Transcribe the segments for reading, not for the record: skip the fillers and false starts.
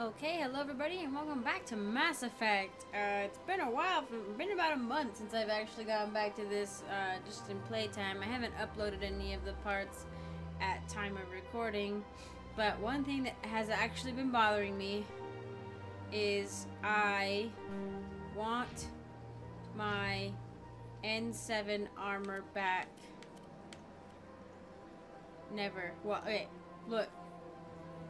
Okay, hello everybody, and welcome back to Mass Effect. It's been a while, been about a month since I've actually gotten back to this, just in playtime. I haven't uploaded any of the parts at time of recording, but one thing that has actually been bothering me is I want my N7 armor back. Never. Well, okay, look.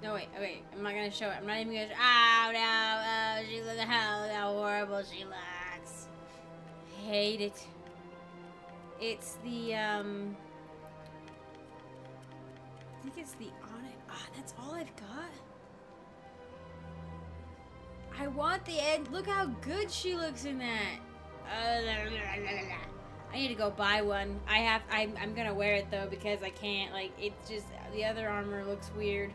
No, wait, I'm not gonna show it. I'm not even gonna show. Oh, no, she looks how horrible she looks. Hate it. It's the, I think it's the Onyx. Ah, that's all I've got? I want the end. Look how good she looks in that. I need to go buy one. I'm gonna wear it, though, because I can't, like, it's just, the other armor looks weird.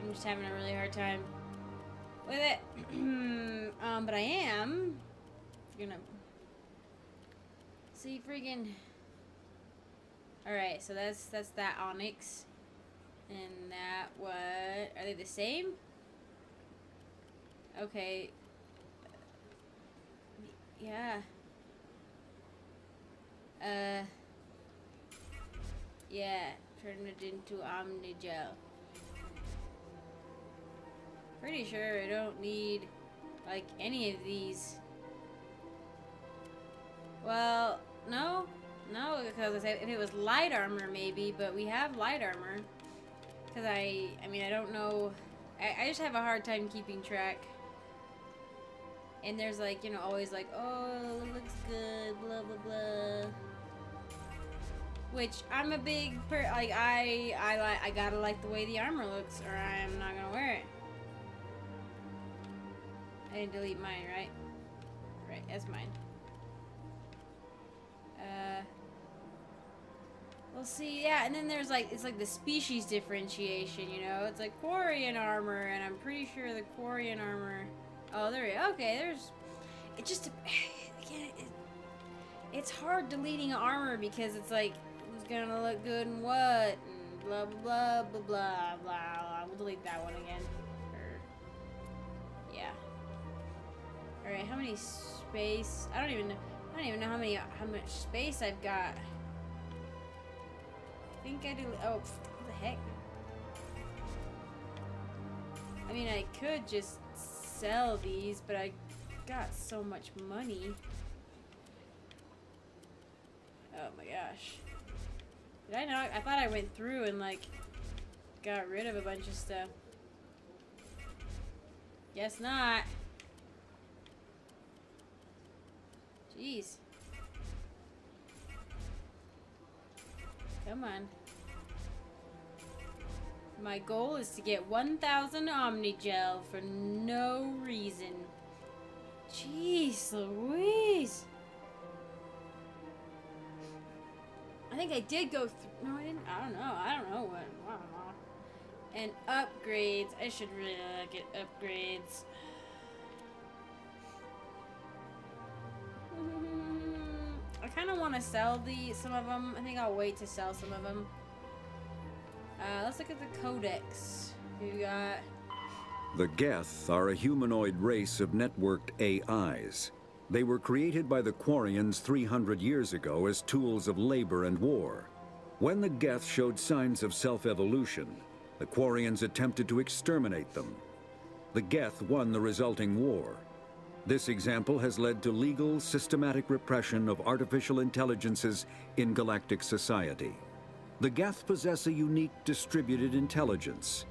I'm just having a really hard time with it. But I am gonna see friggin'. Alright, so that's that Onyx. And that what? Are they the same? Okay. Yeah. Yeah. Turn it into Omnigel. Pretty sure I don't need, like, any of these. Well, no, because if it was light armor, maybe, but we have light armor. Because I mean, I don't know. I just have a hard time keeping track. And there's, like, you know, always like, oh, it looks good, blah, blah, blah. Which, I'm a big, I gotta like the way the armor looks, or I'm not gonna wear it. I didn't delete mine, right? Right, that's mine. We'll see, yeah, and then there's like, it's like the species differentiation, you know? It's like Quarian armor, and I'm pretty sure the Quarian armor... Oh, there we go. Okay, there's... It just... Again, it's hard deleting armor because it's like, who's gonna look good and what? And blah, blah, blah, blah, blah, blah. We'll delete that one again. Yeah. Alright, how many space? I don't even know how much space I've got. I think I do. Oh, what the heck? I mean, I could just sell these, but I got so much money. Oh my gosh. Did I not? I thought I went through and, like, got rid of a bunch of stuff. Guess not. Jeez. Come on. My goal is to get 1,000 Omnigel for no reason. Jeez Louise. I think I did go through. No, I didn't. I don't know what. I don't know. And upgrades. I should really look at upgrades. I kind of want to sell some of them. I think I'll wait to sell some of them. Let's look at the Codex. Who we got? The Geth are a humanoid race of networked AIs. They were created by the Quarians 300 years ago as tools of labor and war. When the Geth showed signs of self-evolution, the Quarians attempted to exterminate them. The Geth won the resulting war. This example has led to legal, systematic repression of artificial intelligences in galactic society. The Geth possess a unique distributed intelligence.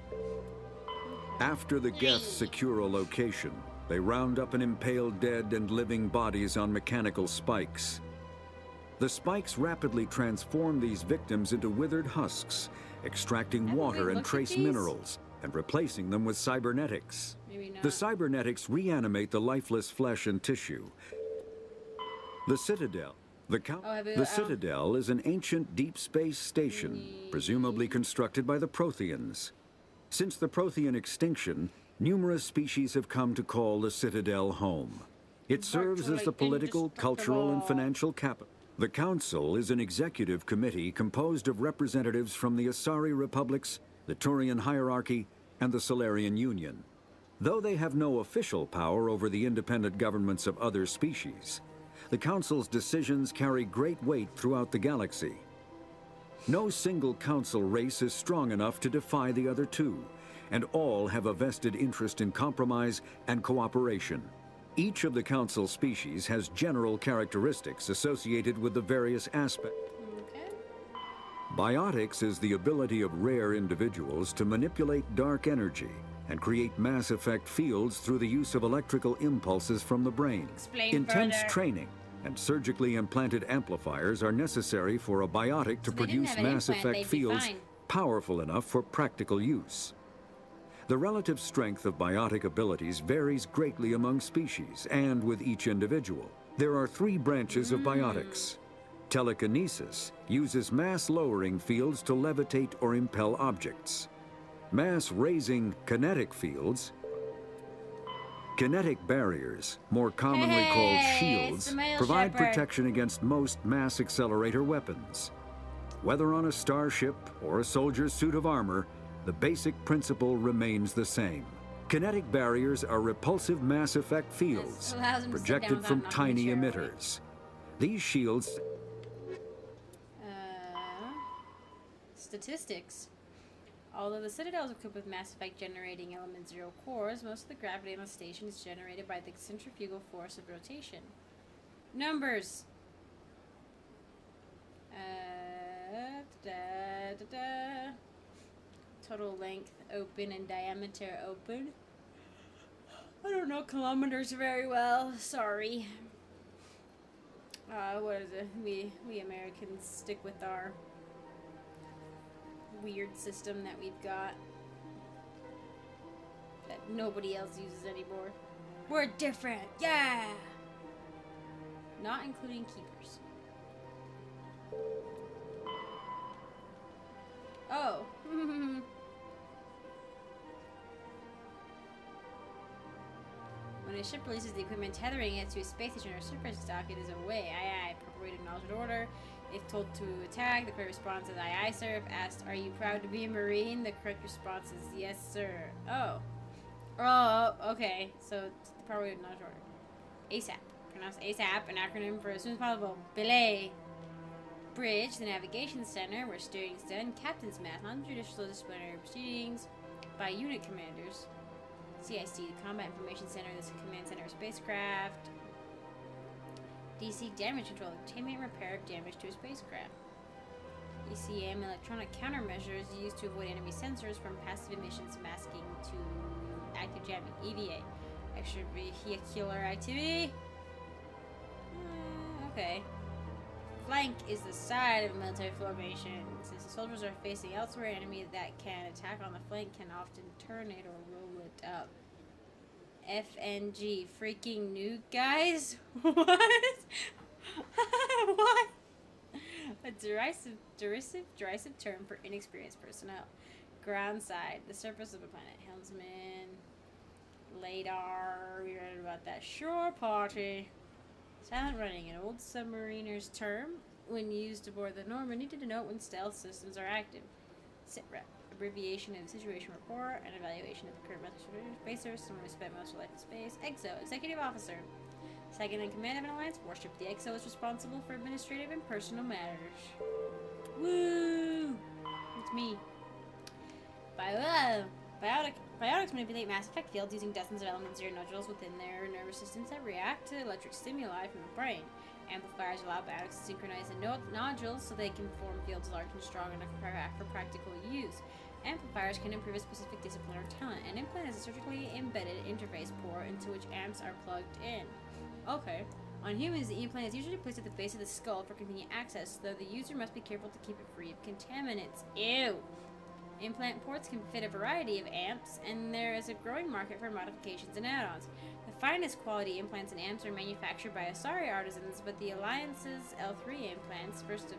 After the Geth secure a location, they round up and impale dead and living bodies on mechanical spikes. The spikes rapidly transform these victims into withered husks, extracting water and trace minerals, and replacing them with cybernetics. The cybernetics reanimate the lifeless flesh and tissue. The Citadel. The Citadel is an ancient deep space station, presumably constructed by the Protheans. Since the Prothean extinction, numerous species have come to call the Citadel home. It serves as the political, cultural, and financial capital. The Council is an executive committee composed of representatives from the Asari Republics, the Turian Hierarchy, and the Solarian Union. Though they have no official power over the independent governments of other species, the Council's decisions carry great weight throughout the galaxy. No single Council race is strong enough to defy the other two, and all have a vested interest in compromise and cooperation. Each of the Council species has general characteristics associated with the various aspects. Okay. Biotics is the ability of rare individuals to manipulate dark energy and create mass effect fields through the use of electrical impulses from the brain. Explain Intense further. training and surgically implanted amplifiers are necessary for a biotic to So they didn't produce have an mass implant, effect they'd be fields fine. powerful enough for practical use. The relative strength of biotic abilities varies greatly among species and with each individual. There are 3 branches of biotics. Telekinesis uses mass-lowering fields to levitate or impel objects. Mass-raising kinetic fields, kinetic barriers, more commonly called Hey, it's shields, the male provide shepherd. protection against most mass accelerator weapons. Whether on a starship or a soldier's suit of armor, the basic principle remains the same. Kinetic barriers are repulsive mass effect fields allows him to sit down projected without from knocking the tiny chair away. emitters. These shields Statistics. Although the Citadel is equipped with Mass Effect generating element 0 cores, most of the gravity on the station is generated by the centrifugal force of rotation. Numbers. Total length open and diameter open. I don't know kilometers very well. Sorry. What is it? We Americans stick with our weird system that we've got that nobody else uses anymore. We're different, yeah! Not including keepers. Oh. When a ship releases the equipment tethering it to a space station or surface dock, it is away. Aye aye. Appropriate acknowledged order. If told to attack, the correct response is aye aye, sir. If asked, are you proud to be a Marine? The correct response is yes, sir. Oh. Oh, okay. So, it's the appropriate acknowledged order. ASAP. Pronounced ASAP, an acronym for as soon as possible. Belay. Bridge, the navigation center, where steering is done. Captain's mat, non-judicial disciplinary proceedings by unit commanders. CIC, the Combat Information Center, this is command center of spacecraft. DC, damage control, containment and repair of damage to a spacecraft. ECM, electronic countermeasures used to avoid enemy sensors from passive emissions masking to active jamming. EVA, extravehicular activity. Okay. Flank is the side of a military formation. Since the soldiers are facing elsewhere, an enemy that can attack on the flank can often turn it or roll it up. FNG, freaking nuke, guys? What? What? A derisive term for inexperienced personnel. Ground side, the surface of a planet. Helmsman, radar, we read about that. Shore party. Silent running, an old submariner's term when used aboard the Normandy to denote when stealth systems are active. SITREP, abbreviation of situation report and evaluation of the current method of space service, someone who spent most of life in space. EXO, executive officer. Second in command of an alliance warship. The EXO is responsible for administrative and personal matters. Woo! It's me. Biotics manipulate mass effect fields using dozens of element 0 nodules within their nervous systems that react to electric stimuli from the brain. Amplifiers allow biotics to synchronize the nodules so they can form fields large and strong enough for practical use. Amplifiers can improve a specific discipline or talent. An implant is a surgically embedded interface port into which amps are plugged in. Okay. On humans, the implant is usually placed at the base of the skull for convenient access, though the user must be careful to keep it free of contaminants. Ew! Implant ports can fit a variety of amps, and there is a growing market for modifications and add-ons. The finest quality implants and amps are manufactured by Asari artisans, but the Alliance's L3 implants, first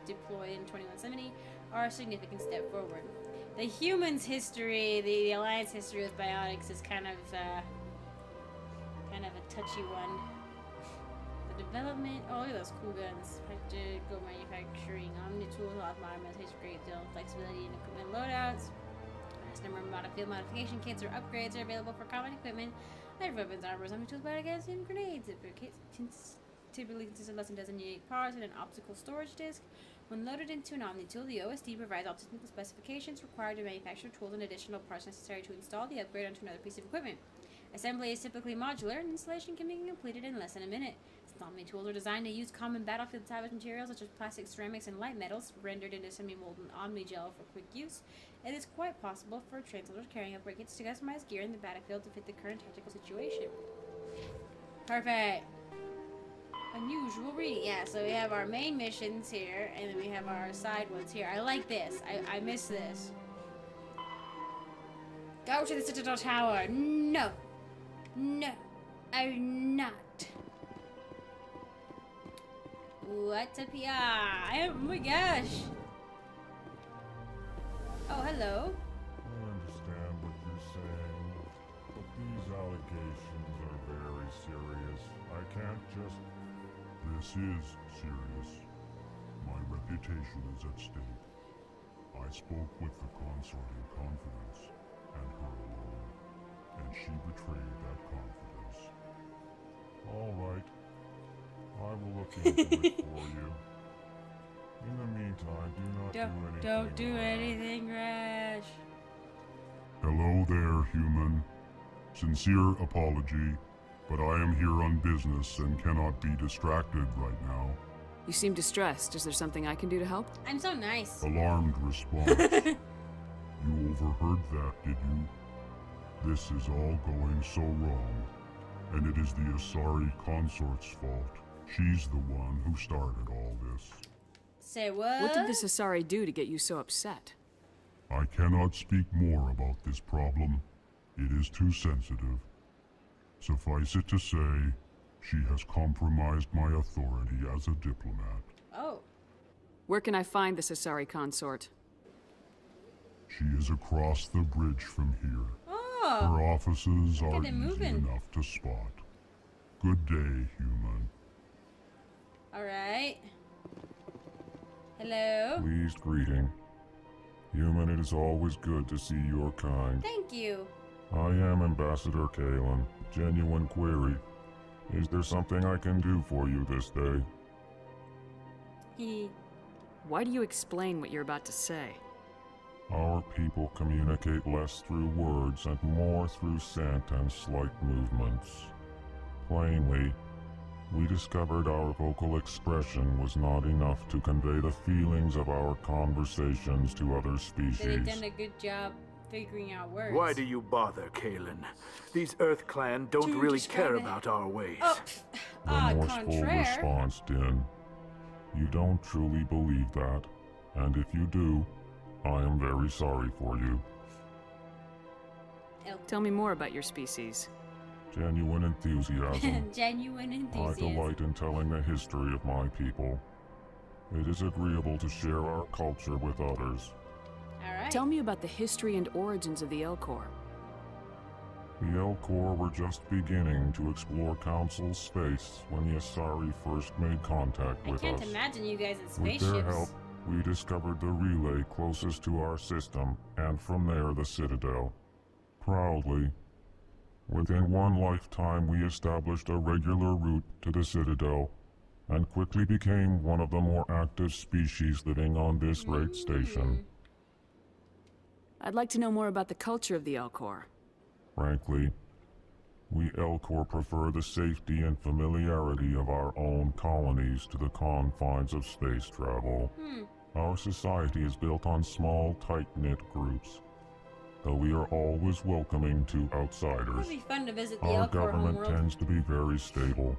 deployed in 2170, are a significant step forward. The humans' history, the Alliance history with biotics is kind of a touchy one. The development, oh look at those cool guns. Practical manufacturing, omni-tool, modern meditation, great deal of flexibility in equipment loadouts. vast number of field modification kits or upgrades are available for common equipment, like weapons, armor, zombie tools, battle gas, and grenades. Kits typically consist of less than a dozen unique parts and an optical storage disc. When loaded into an Omni tool, the OSD provides all technical specifications required to manufacture tools and additional parts necessary to install the upgrade onto another piece of equipment. Assembly is typically modular, and installation can be completed in less than a minute. Omni tools are designed to use common battlefield salvage materials such as plastic, ceramics, and light metals, rendered into semi-molten Omni gel for quick use. It is quite possible for translators carrying upgrade kits to customize gear in the battlefield to fit the current tactical situation. Perfect. Unusual reading. Yeah, so we have our main missions here, and then we have our side ones here. I like this. I miss this. Go to the Citadel Tower. No. No. I'm not. What's up here? Oh my gosh. Oh, hello. I understand what you're saying, but these allegations are very serious. I can't just... This is serious. My reputation is at stake. I spoke with the consort in confidence, and her alone, and she betrayed that confidence. All right. I will look into it for you. In the meantime, Don't do anything rash. Hello there, human. Sincere apology, but I am here on business and cannot be distracted right now. You seem distressed. Is there something I can do to help? I'm so nice. Alarmed response. You overheard that, did you? This is all going so wrong, and it is the Asari consort's fault. She's the one who started all this. Say what? What did this Asari do to get you so upset? I cannot speak more about this problem. It is too sensitive. Suffice it to say, she has compromised my authority as a diplomat. Oh. Where can I find this Asari consort? She is across the bridge from here. Oh. Her offices are easy moving. enough to spot. Good day, human. Alright. Hello? Pleased greeting. Human, it is always good to see your kind. Thank you. I am Ambassador Kalen. Genuine query. Is there something I can do for you this day? Why do you explain what you're about to say? Our people communicate less through words and more through scent and slight movements. Plainly, we discovered our vocal expression was not enough to convey the feelings of our conversations to other species. They've done a good job figuring out words. Why do you bother, Kalen? These Earth Clan don't really care about our ways. Oh, Remorseful contraire. response, Din. You don't truly believe that, and if you do, I am very sorry for you. Tell me more about your species. Genuine enthusiasm. Genuine I enthusiasm. delight in telling the history of my people. It is agreeable to share our culture with others. Alright. Tell me about the history and origins of the Elcor. The Elcor were just beginning to explore Council space when the Asari first made contact I with can't us. imagine you guys in With spaceships. their help, we discovered the relay closest to our system, and from there the Citadel. Proudly, within one lifetime we established a regular route to the Citadel, and quickly became one of the more active species living on this great station. I'd like to know more about the culture of the Elcor. Frankly, we Elcor prefer the safety and familiarity of our own colonies to the confines of space travel. Our society is built on small, tight-knit groups, though we are always welcoming to It outsiders. would be fun to visit the Our Elcor government homeworld. tends to be very stable.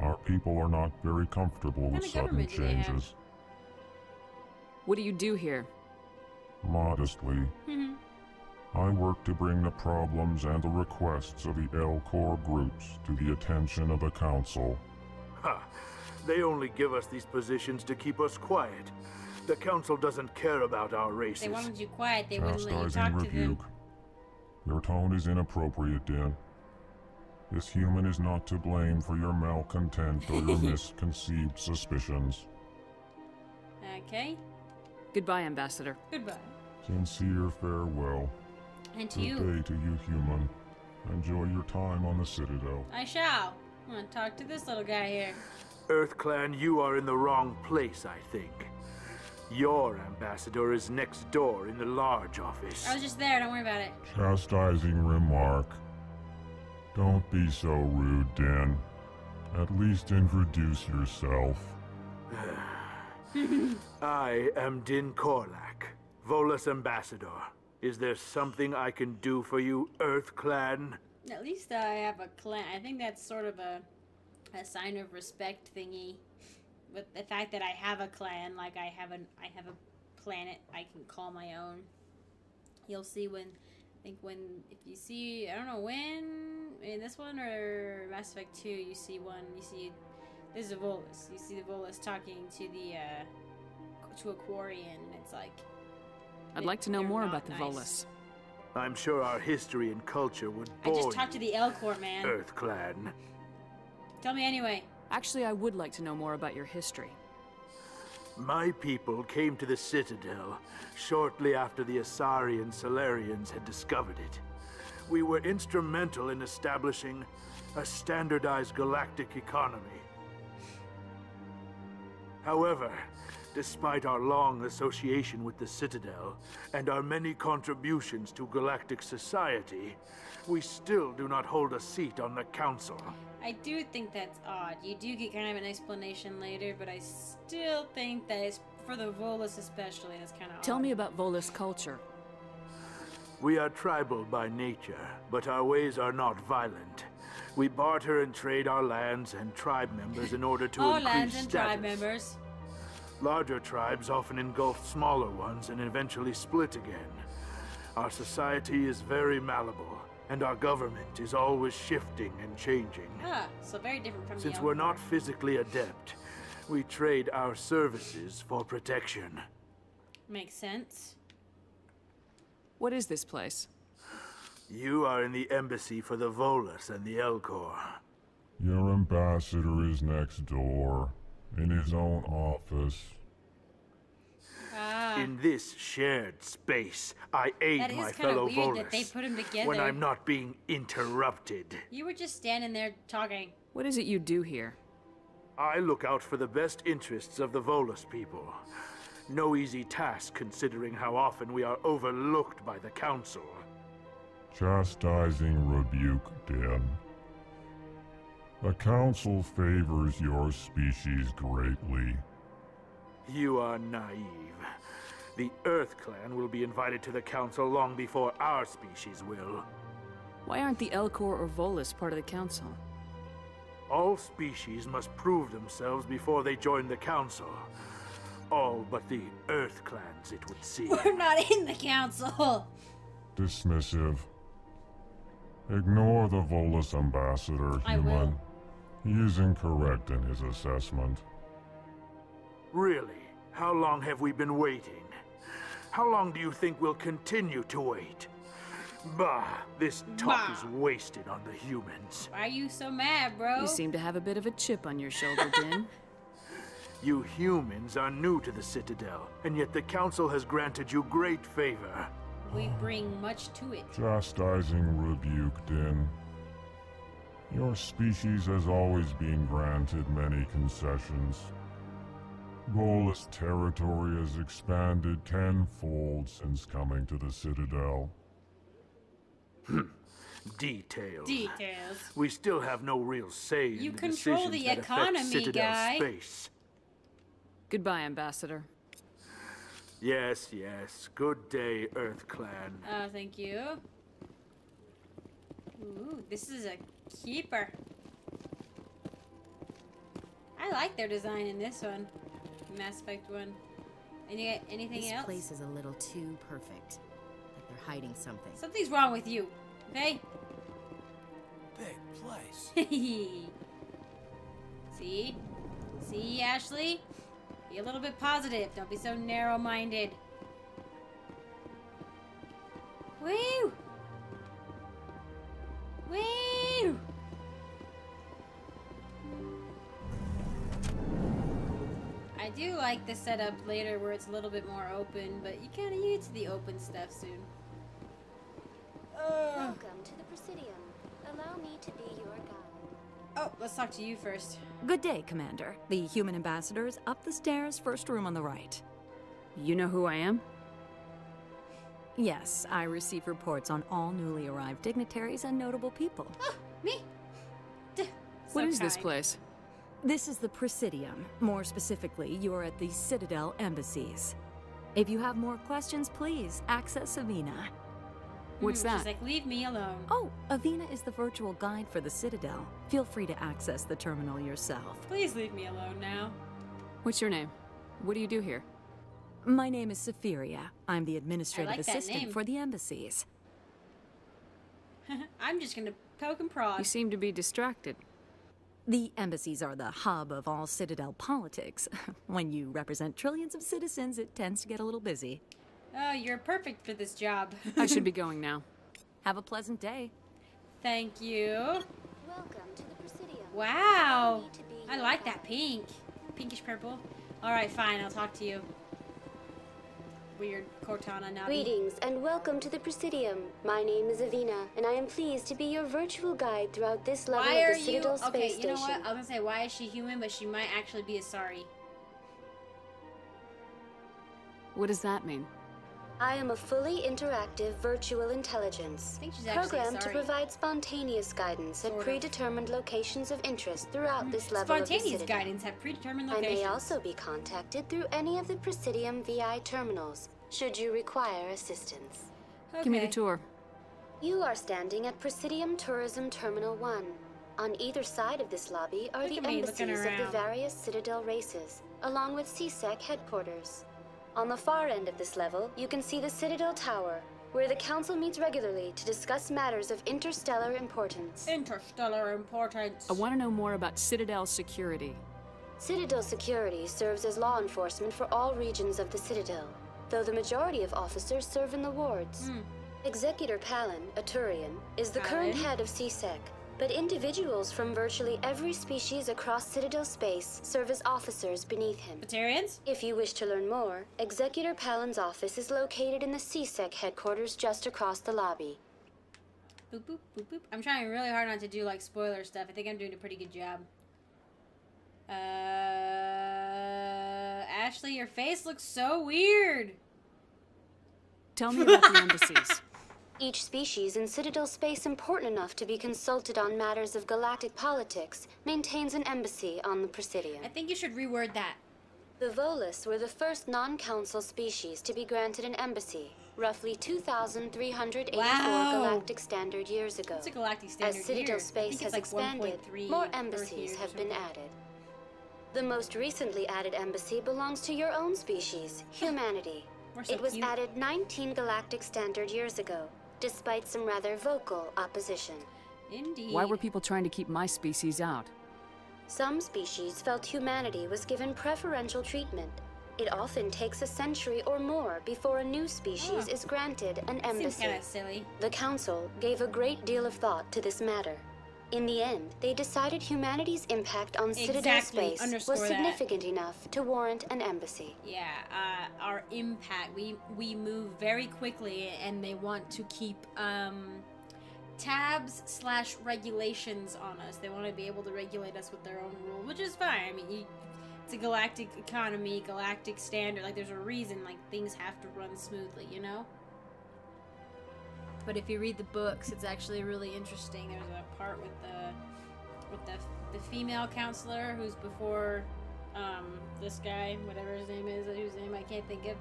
Our people are not very comfortable What with kind of sudden government do they have? changes. What do you do here? Modestly, I work to bring the problems and the requests of the Elcor groups to the attention of the Council. Ha! They only give us these positions to keep us quiet. The Council doesn't care about our If races. they wanted you quiet, they wouldn't let you Chastising talk to them. rebuke. Your tone is inappropriate, Din. This human is not to blame for your malcontent or your misconceived suspicions. Okay. Goodbye, Ambassador. Goodbye. Sincere farewell. And to Good you. day to you, human. Enjoy your time on the Citadel. I shall. I'm gonna talk to this little guy here. Earth Clan, you are in the wrong place, I think. Your ambassador is next door in the large office. I was just there, don't worry about it. Chastising remark. Don't be so rude, Din. At least introduce yourself. I am Din Korlak, Volus ambassador. Is there something I can do for you, Earth Clan? At least I have a clan. I think that's sort of a sign of respect thingy. With the fact that I have a clan, like I have a planet I can call my own. You'll see when, if you see, I don't know when, in this one or Mass Effect 2, you see this is a Volus. You see the Volus talking to to a Quarian, and it's like... I'd like to know more not about the nice. Volus. I'm sure our history and culture would I bore just talked to the Elcor, man. Earth Clan. Tell me anyway. Actually, I would like to know more about your history. My people came to the Citadel shortly after the Asari and Solarians had discovered it. We were instrumental in establishing a standardized galactic economy. However, despite our long association with the Citadel and our many contributions to galactic society, we still do not hold a seat on the Council. I do think that's odd. You do get kind of an explanation later, but I still think that it's, for the Volus especially, that's kind of odd. Tell me about Volus culture. We are tribal by nature, but our ways are not violent. We barter and trade our lands and tribe members in order to All increase lands and status. tribe members. Larger tribes often engulf smaller ones and eventually split again. Our society is very malleable, and our government is always shifting and changing. Ah, so very different from Since the we're Elcor. not physically adept, we trade our services for protection. Makes sense. What is this place? You are in the embassy for the Volus and the Elcor. Your ambassador is next door, in his own office. Ah, In this shared space, I aid that my is kind of fellow weird Volus that they put them together. when I'm not being interrupted. You were just standing there talking. What is it you do here? I look out for the best interests of the Volus people. No easy task considering how often we are overlooked by the Council. Chastising rebuke, Din. The Council favors your species greatly. You are naive. The Earth Clan will be invited to the Council long before our species will. Why aren't the Elcor or Volus part of the Council? All species must prove themselves before they join the Council. All but the Earth Clans, it would seem. We're not in the council. Dismissive. Ignore the Volus ambassador, I human. will. He is incorrect in his assessment. Really? How long have we been waiting? How long do you think we'll continue to wait? Bah, this talk Bah. is wasted on the humans. Why are you so mad, bro? You seem to have a bit of a chip on your shoulder, Din. You humans are new to the Citadel, and yet the Council has granted you great favor. We bring much to it. Chastising rebuke, Din. Your species has always been granted many concessions. Volus territory has expanded tenfold since coming to the Citadel. Details. Details. We still have no real say in You the control decisions the that economy, affect Citadel guy. space. Goodbye, Ambassador. Yes, yes. Good day, Earth Clan. Thank you. Ooh, this is a keeper. I like their design in this one. Mass Effect 1. Anything This else? place is a little too perfect. Like they're hiding something. Something's wrong with you, okay? Big place. See? See, Ashley? Be a little bit positive. Don't be so narrow-minded. Woo! Woo! I do like the setup later where it's a little bit more open, but you kind of get to the open stuff soon. Welcome to the Presidium. Allow me to be your guide. Oh, let's talk to you first. Good day, Commander. The human ambassador is up the stairs, first room on the right. You know who I am? Yes, I receive reports on all newly arrived dignitaries and notable people. Oh, me? What is this place? This is the Presidium. More specifically, you're at the Citadel embassies. If you have more questions, please access Avina. What's that? She's like, leave me alone. Oh, Avina is the virtual guide for the Citadel. Feel free to access the terminal yourself. Please leave me alone now. What's your name? What do you do here? My name is Safiria. I'm the administrative I like that assistant name. for the embassies. I'm just gonna poke and prod. You seem to be distracted. The embassies are the hub of all Citadel politics. When you represent trillions of citizens, it tends to get a little busy. Oh, you're perfect for this job. I should be going now. Have a pleasant day. Thank you. Welcome to the Presidium. Wow. Allow me to be I your like that guide. pink. Pinkish purple. Alright, fine. I'll talk to you. Weird Cortana now. Greetings and welcome to the Presidium. My name is Avina, and I am pleased to be your virtual guide throughout this level Why are of the you... Citadel Okay, space you know station. what? I was gonna say, why is she human, but she might actually be a Sari. What does that mean? I am a fully interactive virtual intelligence, I think she's actually programmed to Sari. provide spontaneous guidance at Sort of. predetermined locations of interest throughout this level of the Spontaneous Citadel. guidance have predetermined I locations. may also be contacted through any of the Presidium VI terminals, should you require assistance. Okay. Give me the tour. You are standing at Presidium Tourism Terminal 1. On either side of this lobby are Look the at me looking embassies of the around. various Citadel races, along with CSEC headquarters. On the far end of this level, you can see the Citadel Tower, where the Council meets regularly to discuss matters of interstellar importance. Interstellar importance. I want to know more about Citadel security. Citadel security serves as law enforcement for all regions of the Citadel, though the majority of officers serve in the wards. Executor Palin, a Turian, is the current Palin? head of CSEC, but individuals from virtually every species across Citadel space serve as officers beneath him. Batarians? If you wish to learn more, Executor Palin's office is located in the CSEC headquarters just across the lobby. Boop, boop, boop, boop. I'm trying really hard not to do, like, spoiler stuff. I think I'm doing a pretty good job. Ashley, your face looks so weird. Tell me about the embassies. Each species in Citadel space important enough to be consulted on matters of galactic politics maintains an embassy on the Presidium. I think you should reword that. The Volus were the first non-council species to be granted an embassy, roughly 2,384 Wow. galactic standard years ago. It's a galactic standard As Citadel year. I space think has it's like expanded, 1.3 more Earth embassies years or have been something. added. The most recently added embassy belongs to your own species, humanity. We're so It was cute. added 19 galactic standard years ago, despite some rather vocal opposition. Indeed. Why were people trying to keep my species out? Some species felt humanity was given preferential treatment. It often takes a century or more before a new species is granted an Seems embassy. kind of silly. The Council gave a great deal of thought to this matter. In the end, they decided humanity's impact on Citadel Exactly. space Underscore was that. significant enough to warrant an embassy. Yeah, our impact. We move very quickly, and they want to keep tabs/regulations on us. They want to be able to regulate us with their own rule, which is fine. I mean, it's a galactic economy, galactic standard. Like, there's a reason. Like, things have to run smoothly, you know. But if you read the books, it's actually really interesting. There's a part with the female counselor who's before this guy, whatever his name is, whose name I can't think of,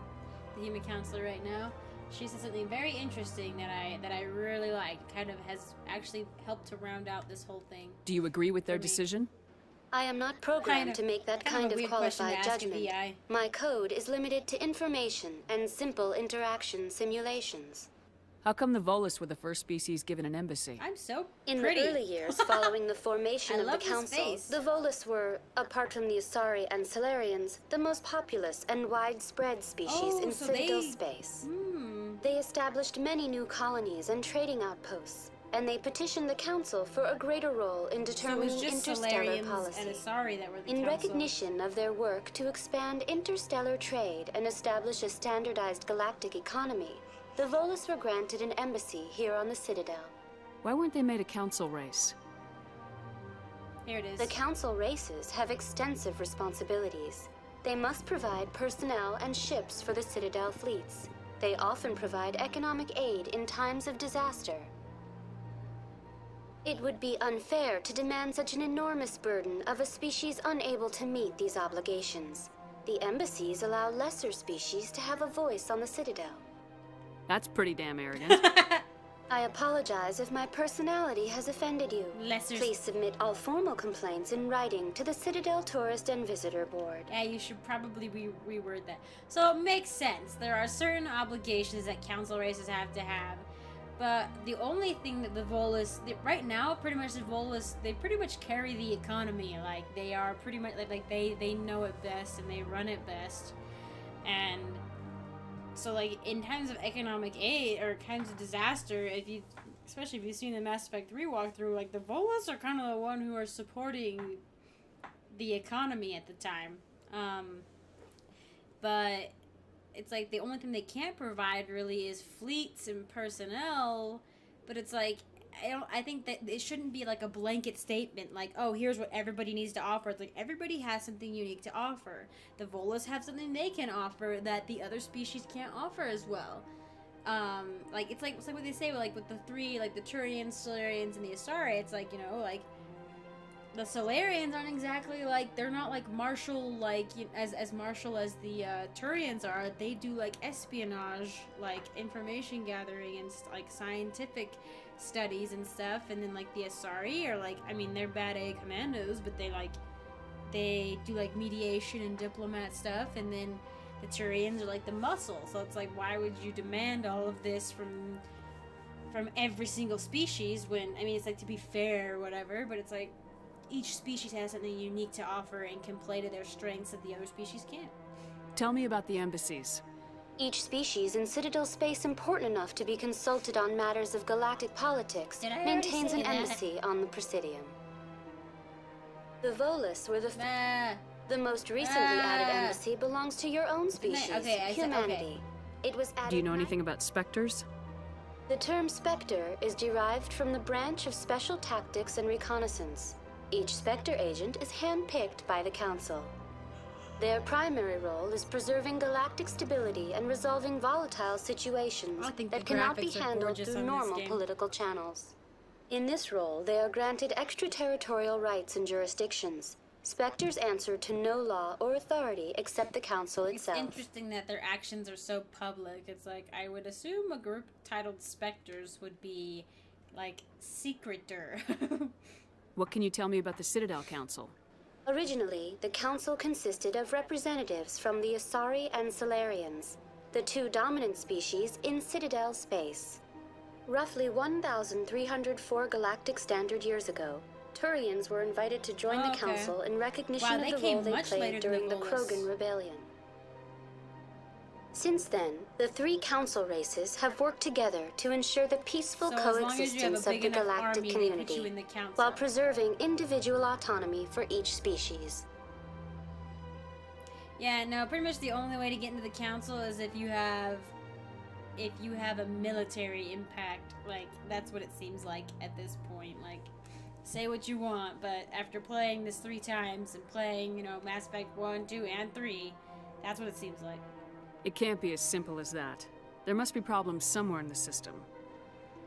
the human counselor right now. She said something very interesting that I really liked. Kind of has actually helped to round out this whole thing. Do you agree with their For me. decision? I am not programmed Kind of- to make that kind of kind a of weird question to qualified ask a judgment. VI. My code is limited to information and simple interaction simulations. How come the Volus were the first species given an embassy? I'm so In pretty. the early years following the formation I of the love this Council, face. the Volus were, apart from the Asari and Solarians, the most populous and widespread species Oh, in so Citadel they- space. Hmm. They established many new colonies and trading outposts, and they petitioned the Council for a greater role in determining so it was just interstellar Solarians policy. and Asari that were the In council. recognition of their work to expand interstellar trade and establish a standardized galactic economy, the Volus were granted an embassy here on the Citadel. Why weren't they made a council race? Here it is. The Council races have extensive responsibilities. They must provide personnel and ships for the Citadel fleets. They often provide economic aid in times of disaster. It would be unfair to demand such an enormous burden of a species unable to meet these obligations. The embassies allow lesser species to have a voice on the Citadel. That's pretty damn arrogant. I apologize if my personality has offended you. Lesser. Please submit all formal complaints in writing to the Citadel Tourist and Visitor Board. Yeah, you should probably reword that. So it makes sense. There are certain obligations that council races have to have. But the only thing that the Volus, right now, pretty much the Volus, they pretty much carry the economy. Like, they are pretty much, like they know it best and they run it best. And so, like, in times of economic aid or times of disaster, especially if you've seen the Mass Effect 3 walkthrough, like, the Volus are kind of the one who are supporting the economy at the time. But it's like the only thing they can't provide really is fleets and personnel. But it's like, I think that it shouldn't be like a blanket statement like, oh, here's what everybody needs to offer. It's like everybody has something unique to offer. The Volus have something they can offer that the other species can't offer as well. Like it's like what they say with the three, like the Turians, Solarians, and the Asari. It's like, you know, like the Solarians aren't exactly like, they're not like martial, like as martial as the Turians are. They do like espionage, like information gathering and like scientific studies and stuff. And then like the Asari are like, I mean, they're bad A commandos, but they do like mediation and diplomat stuff. And then the Turians are like the muscle. So it's like, why would you demand all of this from every single species when, I mean, it's like to be fair or whatever, but it's like each species has something unique to offer and can play to their strengths that the other species can't. Tell me about the embassies. Each species in Citadel space important enough to be consulted on matters of galactic politics maintains an embassy on the Presidium. The Volus were the most recently added embassy belongs to your own species, humanity. It was added. Do you know anything about specters? The term Spectre is derived from the branch of Special Tactics and Reconnaissance. Each Spectre agent is handpicked by the Council. Their primary role is preserving galactic stability and resolving volatile situations that cannot be handled through normal political channels. In this role, they are granted extraterritorial rights and jurisdictions. Spectres answer to no law or authority except the Council itself. It's interesting that their actions are so public. It's like, I would assume a group titled Spectres would be, like, secreter. What can you tell me about the Citadel Council? Originally, the Council consisted of representatives from the Asari and Solarians, the two dominant species in Citadel space. Roughly 1,304 galactic standard years ago, Turians were invited to join the Council in recognition of the role they played during the Krogan Rebellion. Since then, the three Council races have worked together to ensure the peaceful coexistence of the galactic community, while preserving individual autonomy for each species. Yeah, no, pretty much the only way to get into the Council is if you have a military impact. Like, that's what it seems like at this point. Like, say what you want, but after playing this 3 times and playing, you know, Mass Effect 1, 2, and 3, that's what it seems like. It can't be as simple as that. There must be problems somewhere in the system.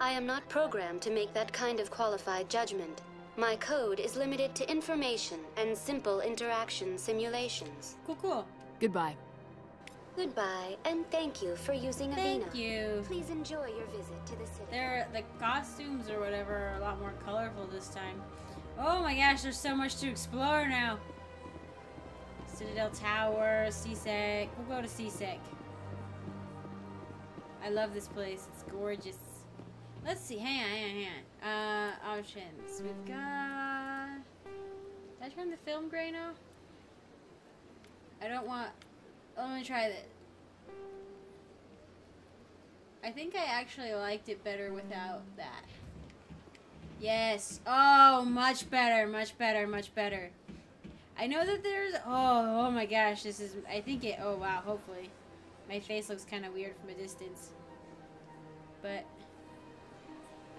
I am not programmed to make that kind of qualified judgment. My code is limited to information and simple interaction simulations. Cool. Goodbye. Goodbye, and thank you for using Avina. Thank you. Please enjoy your visit to the Citadel. The costumes or whatever are a lot more colorful this time. Oh my gosh, there's so much to explore now. Citadel Tower, CSEC. We'll go to CSEC. I love this place. It's gorgeous. Let's see. Hang on. Options. We've got... Did I turn the film gray now? I don't want... Let me try this. I think I actually liked it better without that. Yes. Oh, much better, much better, much better. I know that there's... Oh my gosh, this is... I think it... Oh, wow, hopefully. My face looks kind of weird from a distance. But...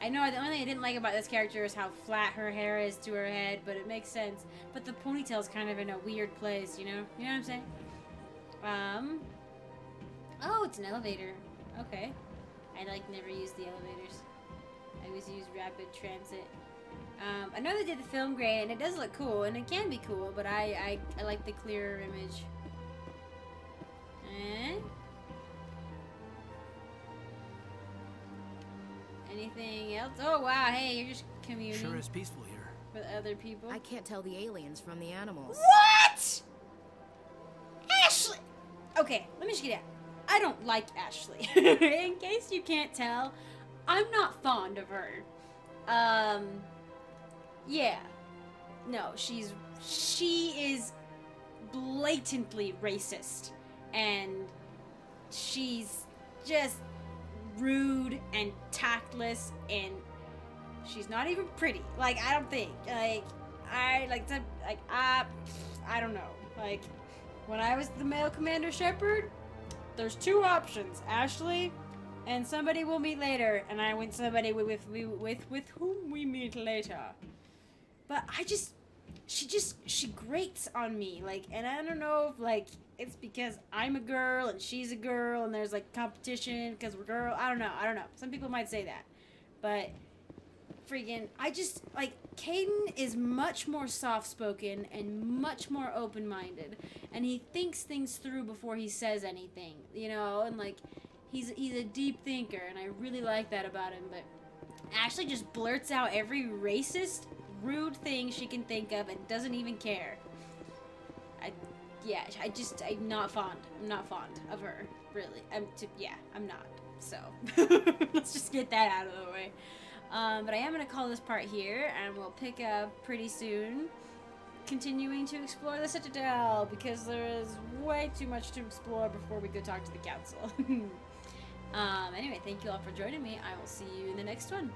I know the only thing I didn't like about this character is how flat her hair is to her head, but it makes sense. But the ponytail's kind of in a weird place, you know? You know what I'm saying? Oh, it's an elevator. Okay. I, like, never use the elevators. I always use rapid transit. I know they did the film gray, and it does look cool, and it can be cool, but I like the clearer image. Anything else? Oh, wow, hey, you're just communing. Sure is peaceful here. With other people. I can't tell the aliens from the animals. What? Ashley! Okay, let me just get out. I don't like Ashley. In case you can't tell, I'm not fond of her. Yeah. No, she is blatantly racist. And she's just rude and tactless, and she's not even pretty. Like, I don't think. Like, I don't know. Like, when I was the male Commander Shepard, there's two options: Ashley and somebody we'll meet later. And I went somebody with whom we meet later. But she grates on me. Like, and I don't know if, like, it's because I'm a girl and she's a girl and there's, like, competition because we're girl. I don't know. Some people might say that. But freaking, like, Caden is much more soft-spoken and much more open-minded. And he thinks things through before he says anything, you know? And, like, he's a deep thinker, and I really like that about him. But Ashley just blurts out every racist, rude thing she can think of and doesn't even care. I'm not fond. I'm not fond of her, really. I'm not. So, let's just get that out of the way. But I am going to call this part here, and we'll pick up pretty soon, continuing to explore the Citadel, because there is way too much to explore before we go talk to the Council. Anyway, thank you all for joining me. I will see you in the next one.